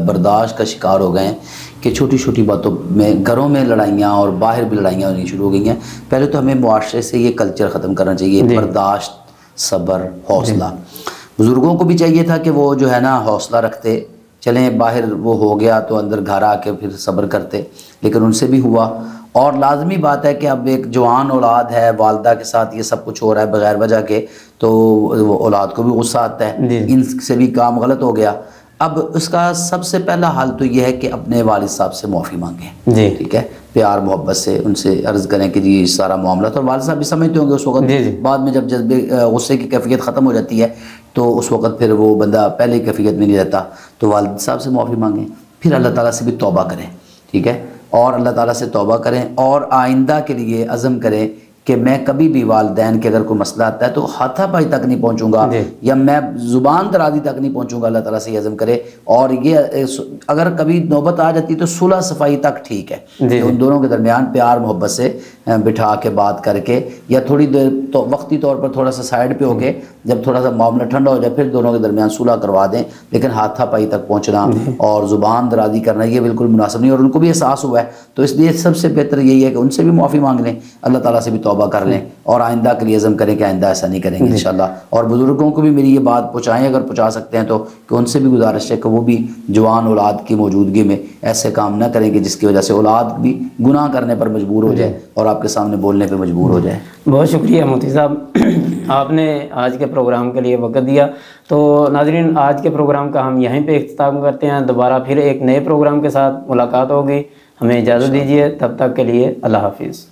برداشت کا شکار ہو گئے ہیں کہ چھوٹی چھوٹی باتوں میں گھروں میں لڑائیاں اور باہر بھی لڑائیاں ہونی شروع ہو گئی ہیں. پہلے تو ہمیں معاشرے سے یہ کلچر ختم کرنا چاہیے, برداشت, صبر, حوصلہ. بزرگوں کو بھی چاہیے تھا کہ وہ جو ہے نا حوصلہ رکھتے, چلیں باہر وہ ہو گیا تو اندر گھر آ کے پھر صبر کرتے, لیکن ان سے بھی ہوا. اور لازمی بات ہے کہ اب ایک جوان اولاد ہے, والدہ کے ساتھ یہ سب کچھ ہو رہا ہے بغیر وجہ کے, تو وہ اولاد کو بھی غصہ آتا ہے, ان سے بھی کام غلط ہو گیا. اب اس کا سب سے پہلا حل تو یہ ہے کہ اپنے والد صاحب سے معافی مانگیں, ٹھیک ہے, پیار محبت سے ان سے عرض کریں کہ جی سارا معاملہ, تو والد صاحب بھی سمجھتے ہوں گے اس وقت. بعد میں جب جذبے غصے کی کیفیت ختم ہو جاتی ہے تو اس وقت پھر وہ بندہ پہلے کیفیت میں نہیں رہتا. تو والد صاحب سے معافی مانگیں, پھر اللہ تعالیٰ سے بھی توبہ کریں, ٹھیک ہے, اور اللہ تعالیٰ سے توبہ کریں, اور آئندہ کے لیے عزم کریں کہ میں کبھی بھی والدین کے اگر کوئی مسئلہ آتا ہے تو ہاتھا پائی تک نہیں پہنچوں گا, یا میں زبان درازی تک نہیں پہنچوں گا. اللہ تعالیٰ سے یہ عزم کرے. اور یہ اگر کبھی نوبت آ جاتی تو صلح صفائی تک ٹھیک ہے, کہ ان دونوں کے درمیان پیار محبت سے بٹھا کے بات کر کے, یا تھوڑی دیر تو وقتی طور پر تھوڑا سا سائڈ پہ ہو کے جب تھوڑا سا معاملہ ٹھنڈا ہو جائے پھر دونوں کے درمیان صلح کروا دیں. لیکن ہاتھا پائی تک پہنچنا اور زبان درازی کرنا یہ بالکل مناسب نہیں, اور ان کو بھی احساس ہوا ہے. تو اس لیے سب سے بہتر یہی ہے کہ ان سے بھی معافی مانگ لیں, اللہ تعالیٰ سے بھی توبہ کر لیں, اور آئندہ کے لیے عزم کریں کہ آئندہ ایسا نہیں کریں گے انشاءاللہ. اور بزرگوں کو بھی میری یہ بات پہنچائیں اگر پہنچا سکتے ہیں تو, کہ ان سے بھی گزارش ہے کہ وہ بھی جوان اولاد کی موجودگی میں ایسے کام نہ کریں کہ جس کی وجہ سے اولاد بھی گناہ کرنے پر مجبور ہو جائے اور آپ کے سامنے بولنے پہ مجبور ہو جائے. بہت شکریہ مفتی صاحب, آپ نے آج کے پروگرام کے لیے وقت دیا. تو ناظرین, آج کے پروگرام کا ہم یہیں پہ اختتام کرتے ہیں. دوبارہ پھر ایک نئے پروگرام کے ساتھ ملاقات ہوگی. ہمیں اجازت دیجیے, تب تک کے لیے اللہ حافظ.